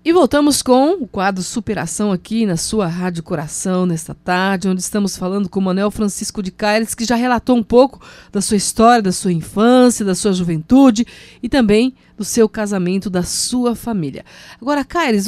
E voltamos com o quadro Superação aqui na sua Rádio Coração, nesta tarde, onde estamos falando com o Manuel Francisco de Caires, que já relatou um pouco da sua história, da sua infância, da sua juventude e também do seu casamento, da sua família. Agora, Caires,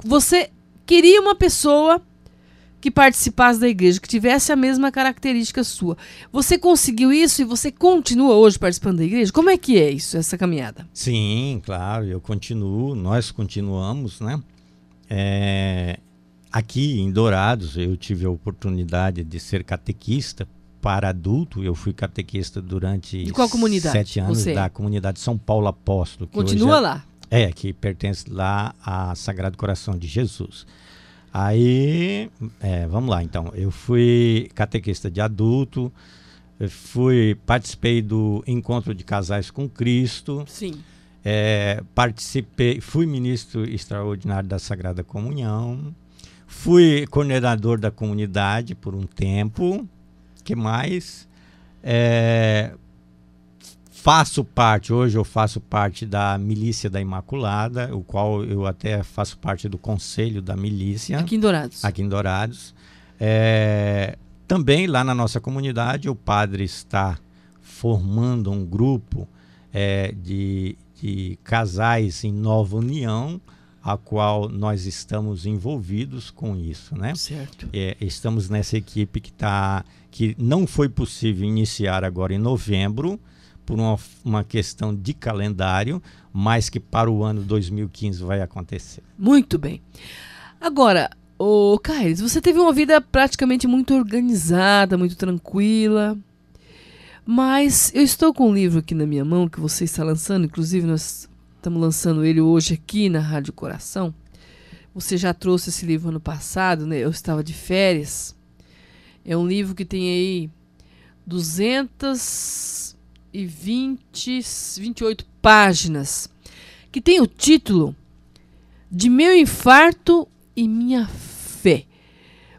você queria uma pessoa que participasse da igreja, que tivesse a mesma característica sua. Você conseguiu isso e você continua hoje participando da igreja? Como é que é isso, essa caminhada? Sim, claro, eu continuo, nós continuamos, né? Aqui em Dourados, eu tive a oportunidade de ser catequista para adulto. Eu fui catequista durante de qual comunidade? 7 anos da comunidade São Paulo Apóstolo. Que continua lá? Que pertence lá ao Sagrado Coração de Jesus. Aí, vamos lá então, eu fui catequista de adulto, participei do Encontro de Casais com Cristo. Sim. Fui ministro extraordinário da Sagrada Comunhão, fui coordenador da comunidade por um tempo, que mais? Hoje eu faço parte da Milícia da Imaculada, o qual eu até faço parte do conselho da milícia. Aqui em Dourados. Aqui em Dourados. Também lá na nossa comunidade, o padre está formando um grupo de casais em nova união, a qual nós estamos envolvidos com isso, né? Certo. Estamos nessa equipe que não foi possível iniciar agora em novembro, por uma questão de calendário, mas que para o ano 2015 vai acontecer. Muito bem. Agora, Caires, você teve uma vida praticamente muito organizada, muito tranquila, mas eu estou com um livro aqui na minha mão que você está lançando, inclusive nós estamos lançando ele hoje aqui na Rádio Coração. Você já trouxe esse livro ano passado, né? Eu estava de férias. É um livro que tem aí 228 páginas, que tem o título de Meu Infarto e Minha Fé.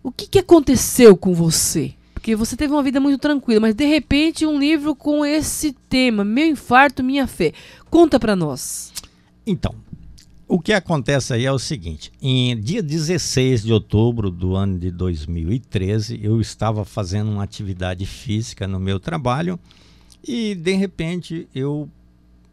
O que aconteceu com você? Porque você teve uma vida muito tranquila, mas de repente um livro com esse tema, Meu Infarto, Minha Fé. Conta para nós. Então, o que acontece aí é o seguinte: em dia 16 de outubro do ano de 2013, eu estava fazendo uma atividade física no meu trabalho e, de repente, eu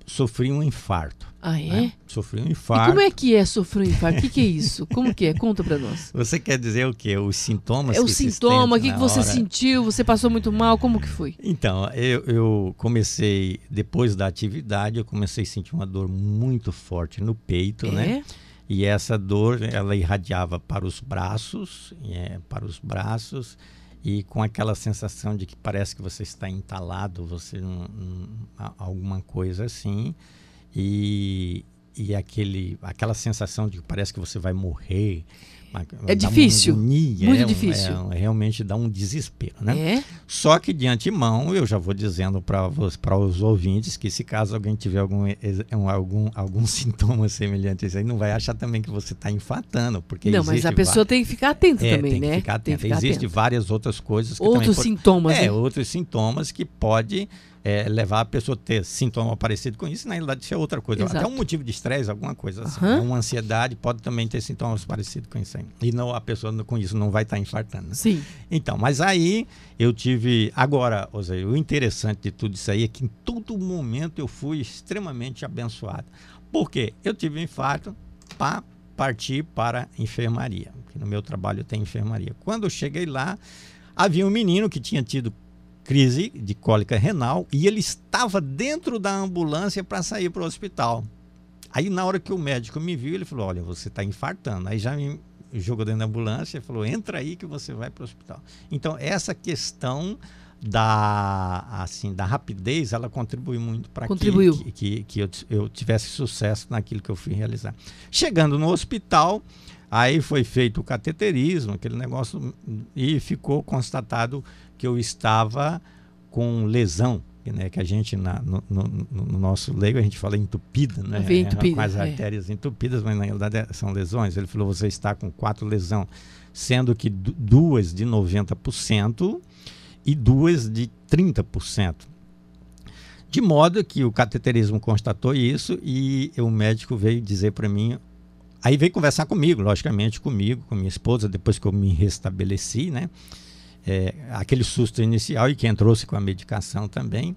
sofri um infarto. Ah, é? Né? Sofri um infarto. E como é que é sofrer um infarto? O que é isso? Como que é? Conta pra nós. Você quer dizer o quê? Os sintomas? O sintoma, o que você sentiu? Você passou muito mal? Como que foi? Então, eu comecei, depois da atividade, eu comecei a sentir uma dor muito forte no peito, né? E essa dor, ela irradiava para os braços, e com aquela sensação de que parece que você está entalado, alguma coisa assim, e aquela sensação de que parece que você vai morrer. É difícil, muito difícil. Realmente dá um desespero, né? Só que de antemão eu já vou dizendo para os ouvintes que, se caso alguém tiver algum sintoma semelhante a isso aí, não vai achar também que você está infartando, porque não, mas a pessoa tem que ficar atenta também, né? Tem que ficar atenta. Existem várias outras coisas que outros sintomas, né? Outros sintomas que pode levar a pessoa a ter sintoma parecido com isso, na realidade isso é outra coisa. Exato. Até um motivo de estresse, alguma coisa assim. Uma ansiedade pode também ter sintomas parecidos com isso aí. E não, a pessoa com isso não vai estar infartando. Né? Sim. Então, mas aí eu tive... Agora, o interessante de tudo isso aí é que em todo momento eu fui extremamente abençoado. Por quê? Eu tive um infarto para partir para a enfermaria. Porque no meu trabalho tem enfermaria. Quando eu cheguei lá, havia um menino que tinha tido crise de cólica renal e ele estava dentro da ambulância para sair para o hospital. Aí, na hora que o médico me viu, ele falou: olha, você está infartando. Aí já me jogou dentro da ambulância e falou: entra aí que você vai para o hospital. Então, essa questão da rapidez, ela contribui muito para que eu tivesse sucesso naquilo que eu fui realizar. Chegando no hospital, aí foi feito o cateterismo, aquele negócio, e ficou constatado que eu estava com lesão, né, que a gente, no nosso leigo, a gente fala entupida, né? Com as artérias entupidas, mas na realidade são lesões. Ele falou: você está com 4 lesões, sendo que 2 de 90% e 2 de 30%. De modo que o cateterismo constatou isso e o médico veio dizer para mim: Aí veio conversar comigo, logicamente comigo, com minha esposa, depois que eu me restabeleci, né? Aquele susto inicial e quem trouxe com a medicação também.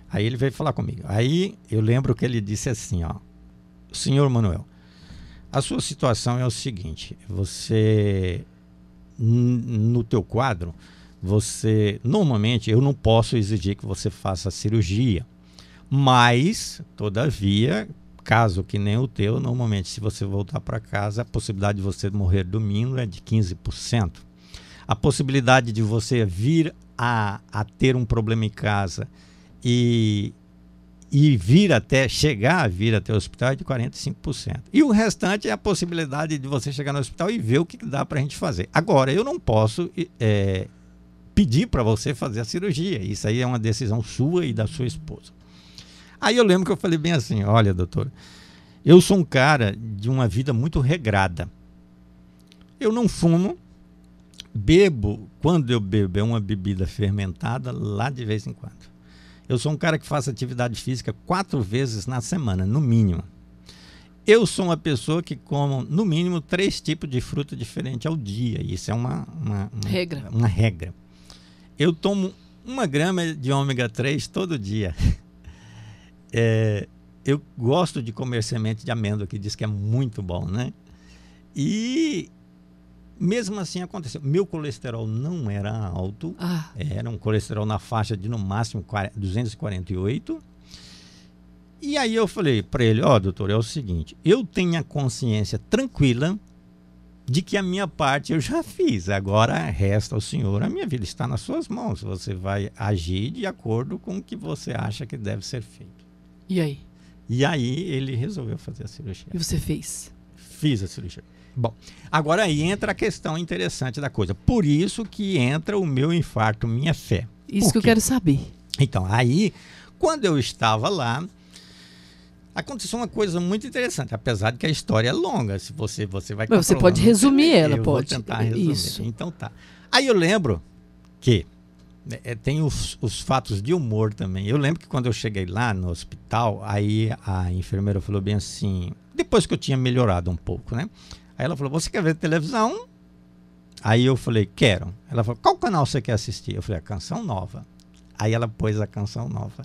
Aí ele veio falar comigo. Aí eu lembro que ele disse assim, ó, senhor Manuel, a sua situação é o seguinte, você, no teu quadro, você, normalmente eu não posso exigir que você faça cirurgia, mas, todavia, caso que nem o teu, normalmente se você voltar para casa, a possibilidade de você morrer dormindo é de 15%. A possibilidade de você vir a ter um problema em casa e chegar a vir até o hospital é de 45%. E o restante é a possibilidade de você chegar no hospital e ver o que dá para a gente fazer. Agora, eu não posso pedir para você fazer a cirurgia. Isso aí é uma decisão sua e da sua esposa. Aí eu lembro que eu falei bem assim, olha, doutor, eu sou um cara de uma vida muito regrada. Eu não fumo, bebo, quando eu bebo é uma bebida fermentada lá de vez em quando. Eu sou um cara que faz atividade física 4 vezes na semana, no mínimo. Eu sou uma pessoa que como, no mínimo, 3 tipos de fruta diferente ao dia. Isso é uma regra. Eu tomo 1 grama de ômega 3 todo dia. Eu gosto de comer semente de amêndoa, que diz que é muito bom, né? E mesmo assim aconteceu. Meu colesterol não era alto, era um colesterol na faixa de no máximo 248. E aí eu falei para ele, doutor, é o seguinte, eu tenho a consciência tranquila de que a minha parte eu já fiz, agora resta ao senhor, a minha vida está nas suas mãos, você vai agir de acordo com o que você acha que deve ser feito. E aí? E aí ele resolveu fazer a cirurgia. E você fez? Fiz a cirurgia. Bom, agora aí entra a questão interessante da coisa. Por isso que entra o meu infarto, minha fé. Isso que eu quero saber. Então, aí, quando eu estava lá, aconteceu uma coisa muito interessante, apesar de que a história é longa. Se você vai... Mas você pode resumir ela, pode. Vou tentar resumir. Isso. Então tá. Aí eu lembro que tem os fatos de humor também. Eu lembro que quando eu cheguei lá no hospital, aí a enfermeira falou bem assim, depois que eu tinha melhorado um pouco, né? Aí ela falou, você quer ver televisão? Aí eu falei, quero. Ela falou, qual canal você quer assistir? Eu falei, a Canção Nova. Aí ela pôs a Canção Nova.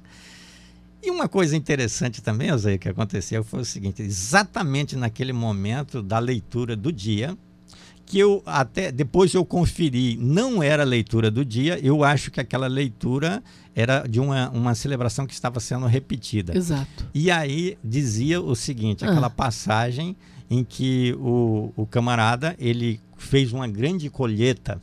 E uma coisa interessante também, Oséia, que aconteceu foi o seguinte, exatamente naquele momento da leitura do dia, que eu até depois eu conferi, não era a leitura do dia, eu acho que aquela leitura era de uma celebração que estava sendo repetida. Exato. E aí dizia o seguinte, aquela passagem em que o camarada, ele fez uma grande colheita,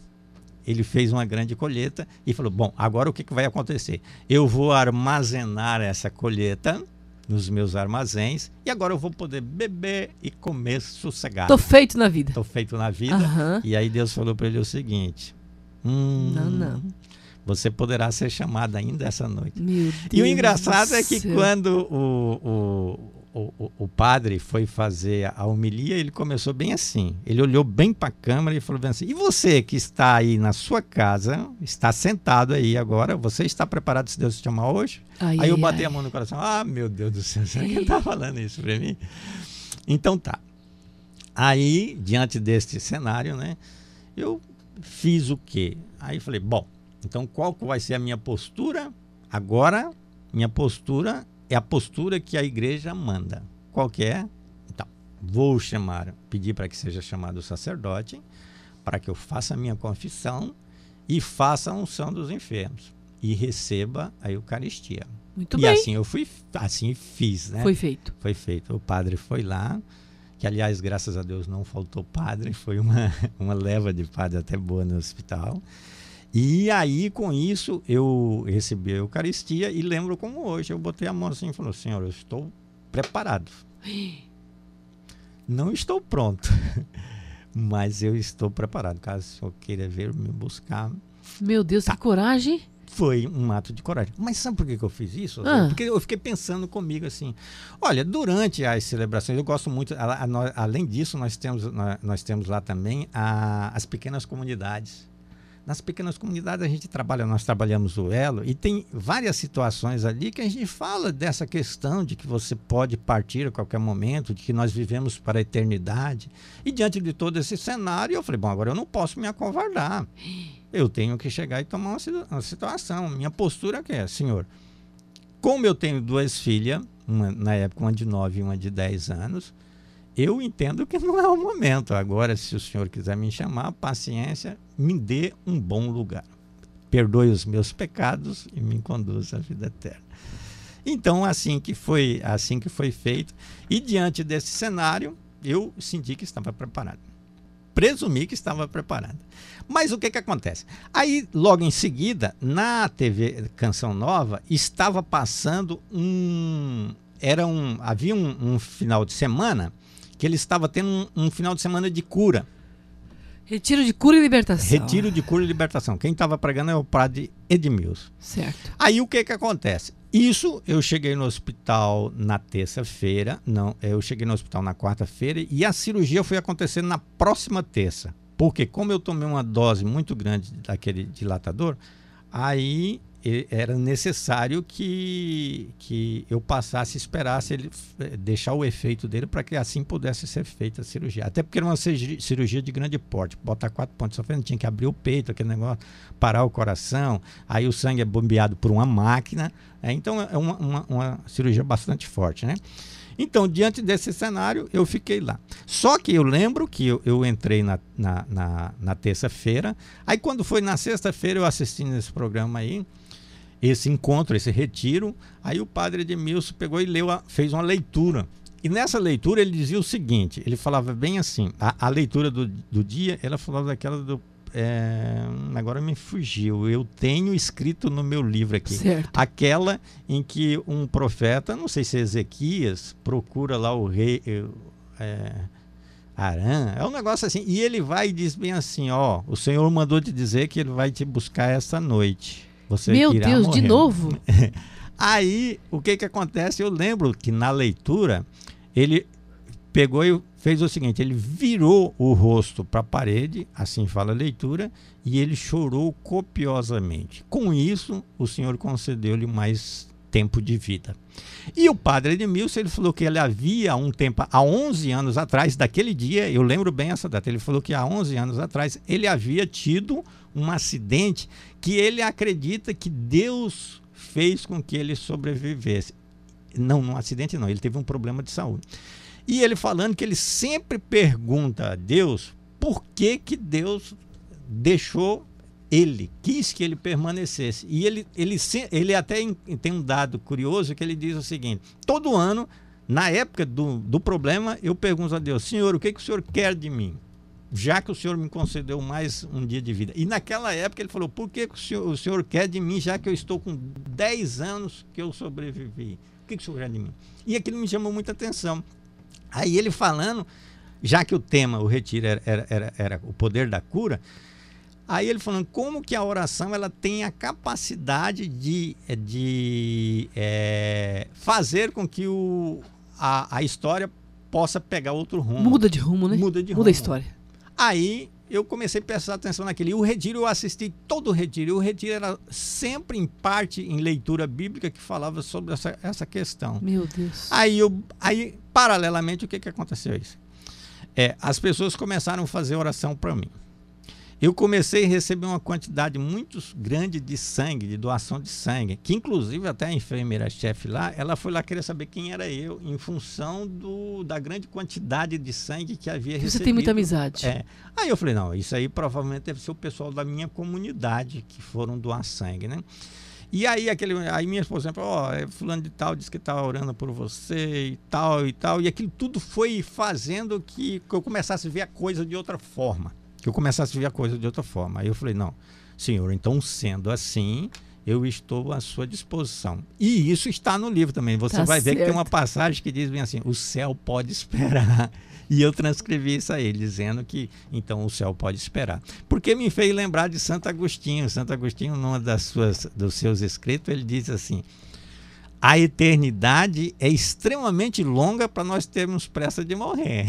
e falou, bom, agora o que vai acontecer? Eu vou armazenar essa colheita nos meus armazéns e agora eu vou poder beber e comer sossegado. Tô feito na vida. E aí Deus falou para ele o seguinte, não. Você poderá ser chamado ainda essa noite. Meu Deus. E o engraçado é que quando o padre foi fazer a homilia, ele começou bem assim. Ele olhou bem para a câmera e falou bem assim, e você que está aí na sua casa, está sentado aí agora, você está preparado se Deus te chamar hoje? Aí eu bati a mão no coração, meu Deus do céu, será que ele está falando isso para mim? Então tá. Aí, diante deste cenário, né, eu fiz o quê? Aí falei, bom, então qual vai ser a minha postura? Agora, minha postura é a postura que a igreja manda. Qual que é? Então, vou pedir para que seja chamado o sacerdote, para que eu faça a minha confissão e faça a unção dos enfermos. E receba a Eucaristia. Muito bem. E assim fiz, né? Foi feito. Foi feito. O padre foi lá, que aliás, graças a Deus, não faltou padre, foi uma leva de padre até boa no hospital. E aí, com isso, eu recebi a Eucaristia e lembro como hoje, eu botei a mão assim e falei, Senhor, eu estou preparado. Não estou pronto, mas eu estou preparado. Caso o Senhor queira vir me buscar. Meu Deus, que coragem! Foi um ato de coragem. Mas sabe por que eu fiz isso? Porque eu fiquei pensando comigo assim, olha, durante as celebrações, eu gosto muito, além disso, nós temos lá também as pequenas comunidades. nas pequenas comunidades nós trabalhamos o elo, e tem várias situações ali que a gente fala dessa questão de que você pode partir a qualquer momento, de que nós vivemos para a eternidade. E diante de todo esse cenário, eu falei, bom, agora eu não posso me acovardar. Eu tenho que chegar e tomar uma situação. Minha postura é, Senhor, como eu tenho 2 filhas, na época uma de 9 e uma de 10 anos, eu entendo que não é o momento. Agora, se o Senhor quiser me chamar, paciência, me dê um bom lugar. Perdoe os meus pecados e me conduza à vida eterna. Então, assim que foi feito. E diante desse cenário, eu senti que estava preparado. Presumi que estava preparado. Mas o que acontece? Aí, logo em seguida, na TV Canção Nova, estava passando havia um final de semana que ele estava tendo um final de semana de cura. Retiro de cura e libertação. Retiro de cura e libertação. Quem estava pregando é o padre Edmilson. Certo. Aí o que acontece? Isso, eu cheguei no hospital na terça-feira, eu cheguei no hospital na quarta-feira, e a cirurgia foi acontecer na próxima terça. Porque como eu tomei uma dose muito grande daquele dilatador, aí era necessário que eu passasse, esperasse ele deixar o efeito dele para que assim pudesse ser feita a cirurgia. Até porque era uma cirurgia de grande porte, botar 4 pontos de sofrimento, tinha que abrir o peito, aquele negócio, parar o coração, aí o sangue é bombeado por uma máquina, então é uma cirurgia bastante forte, né? Então, diante desse cenário, eu fiquei lá. Só que eu lembro que eu entrei na terça-feira, aí quando foi na sexta-feira eu assisti nesse programa aí, esse encontro, esse retiro, aí o padre Edmilson pegou e fez uma leitura. E nessa leitura ele dizia o seguinte, ele falava bem assim, a leitura do dia, ela falava daquela agora me fugiu, eu tenho escrito no meu livro aqui, certo. Aquela em que um profeta, não sei se é Ezequias, procura lá o rei Arã, é um negócio assim, e ele vai e diz bem assim, o Senhor mandou te dizer que ele vai te buscar essa noite. Você Meu irá Deus, morrer. de novo? Aí, o que acontece? Eu lembro que na leitura, ele pegou e fez o seguinte, ele virou o rosto para a parede, assim fala a leitura, e ele chorou copiosamente. Com isso, o Senhor concedeu-lhe mais tempo de vida. E o padre Edmilson, ele falou que ele havia há 11 anos atrás, daquele dia, eu lembro bem essa data, ele falou que há 11 anos atrás, ele havia tido um acidente que ele acredita que Deus fez com que ele sobrevivesse. Não, um acidente não, ele teve um problema de saúde. E ele falando que ele sempre pergunta a Deus por que Deus deixou quis que ele permanecesse. E ele até tem um dado curioso que ele diz o seguinte, todo ano, na época do problema, eu pergunto a Deus, Senhor, o que o Senhor quer de mim? Já que o Senhor me concedeu mais um dia de vida. E naquela época ele falou, por que o senhor quer de mim, já que eu estou com 10 anos que eu sobrevivi? O que o Senhor quer de mim? E aquilo me chamou muita atenção. Aí ele falando, já que o tema, o retiro, era o poder da cura, aí ele falando como que a oração ela tem a capacidade de fazer com que a história possa pegar outro rumo. Muda de rumo, né? Muda a história. Aí eu comecei a prestar atenção naquele. E o retiro, eu assisti todo o retiro. E o retiro era sempre em parte em leitura bíblica que falava sobre essa questão. Meu Deus. Aí, paralelamente, o que aconteceu isso? As pessoas começaram a fazer oração para mim. Eu comecei a receber uma quantidade muito grande de sangue, de doação de sangue, que inclusive até a enfermeira-chefe lá, ela foi lá querer saber quem era eu, em função da grande quantidade de sangue que havia recebido. Você tem muita amizade. Aí eu falei, não, isso aí provavelmente deve ser o pessoal da minha comunidade que foram doar sangue, né? E aí, minha esposa falou, fulano de tal disse que estava orando por você e tal, e aquilo tudo foi fazendo que eu começasse a ver a coisa de outra forma. Aí eu falei, não, Senhor, então sendo assim, eu estou à sua disposição. E isso está no livro também. Você vai ver que tem uma passagem que diz bem assim, o céu pode esperar. E eu transcrevi isso a ele, dizendo que, então, o céu pode esperar. Porque me fez lembrar de Santo Agostinho. Santo Agostinho, numa dos seus escritos, ele diz assim, a eternidade é extremamente longa para nós termos pressa de morrer.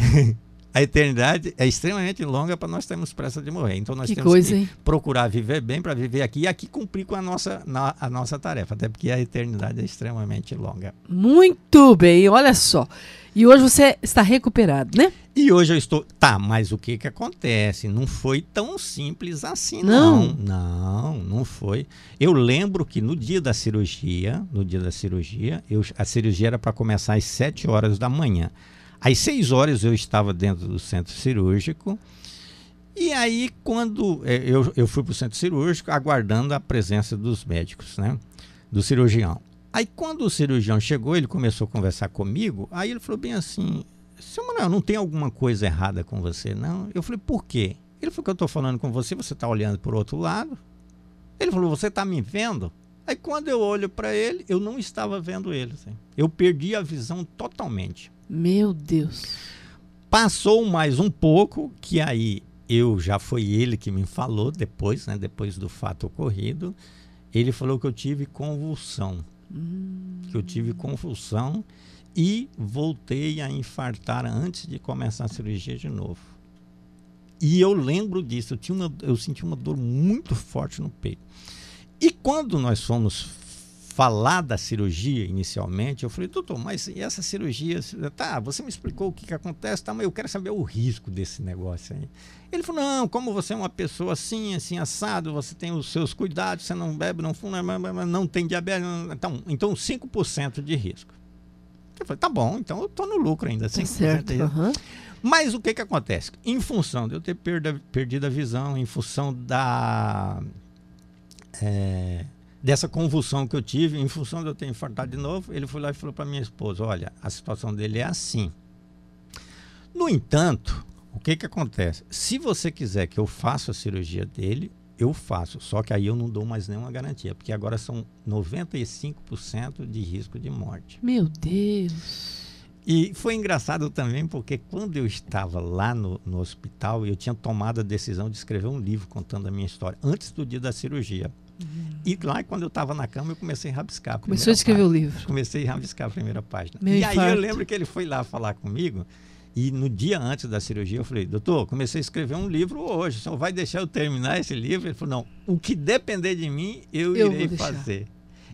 A eternidade é extremamente longa para nós termos pressa de morrer. Então nós Que temos coisa, que hein? procurar viver bem para viver aqui e aqui cumprir com a nossa tarefa, até porque a eternidade é extremamente longa. Muito bem, olha só. E hoje você está recuperado, né? E hoje eu estou... Tá, mas o que acontece? Não foi tão simples assim, Não? Não foi. Eu lembro que no dia da cirurgia, a cirurgia era para começar às 7 horas da manhã. Às 6 horas eu estava dentro do centro cirúrgico. E aí, quando eu fui para o centro cirúrgico, aguardando a presença dos médicos, né? Do cirurgião. Aí, quando o cirurgião chegou, ele começou a conversar comigo. Aí ele falou bem assim: seu Manuel, não tem alguma coisa errada com você, não? Eu falei: por quê? Ele falou: que eu estou falando com você, você está olhando para o outro lado. Ele falou: você está me vendo? Aí, quando eu olho para ele, eu não estava vendo ele. Assim. Eu perdi a visão totalmente. Meu Deus. Passou mais um pouco, que aí já foi ele que me falou depois, né, depois do fato ocorrido. Ele falou que eu tive convulsão. Que eu tive convulsão e voltei a infartar antes de começar a cirurgia de novo. E eu lembro disso, eu senti uma dor muito forte no peito. E quando nós fomos falar da cirurgia inicialmente, eu falei: doutor, mas e essa cirurgia? Tá, você me explicou o que acontece, tá, mas eu quero saber o risco desse negócio aí. Ele falou: não, como você é uma pessoa assim, assim, assado, você tem os seus cuidados, você não bebe, não fuma, não tem diabetes, então 5% de risco. Eu falei: tá bom, então eu tô no lucro ainda, 5% Tá certo, de risco. Mas o que acontece? Em função de eu ter perdido a visão, em função dessa convulsão que eu tive, em função de eu ter infartado de novo, ele foi lá e falou para minha esposa: olha, a situação dele é assim. No entanto, o que acontece? Se você quiser que eu faça a cirurgia dele, eu faço. Só que aí eu não dou mais nenhuma garantia, porque agora são 95% de risco de morte. Meu Deus. E foi engraçado também, porque quando eu estava lá no hospital, eu tinha tomado a decisão de escrever um livro contando a minha história, antes do dia da cirurgia. E lá, quando eu estava na cama, eu comecei a rabiscar. Começou a escrever o livro. Comecei a rabiscar a primeira página. Meu e infarto. Aí eu lembro que ele foi lá falar comigo, e no dia antes da cirurgia eu falei: doutor, comecei a escrever um livro hoje, o senhor vai deixar eu terminar esse livro? Ele falou: não, o que depender de mim, eu irei fazer.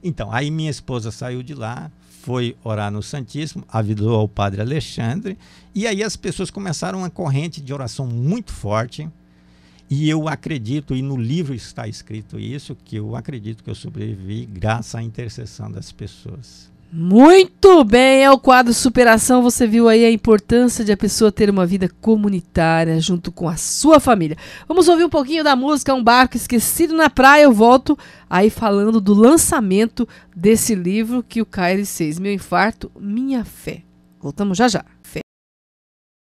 Então, aí minha esposa saiu de lá, foi orar no Santíssimo, avisou ao padre Alexandre, e aí as pessoas começaram uma corrente de oração muito forte. E eu acredito, e no livro está escrito isso, que eu acredito que eu sobrevivi graças à intercessão das pessoas. Muito bem, é o quadro Superação. Você viu aí a importância de a pessoa ter uma vida comunitária junto com a sua família. Vamos ouvir um pouquinho da música Um Barco Esquecido na Praia. Eu volto aí falando do lançamento desse livro que o Caires fez, Meu Infarto, Minha Fé. Voltamos já já. Fé.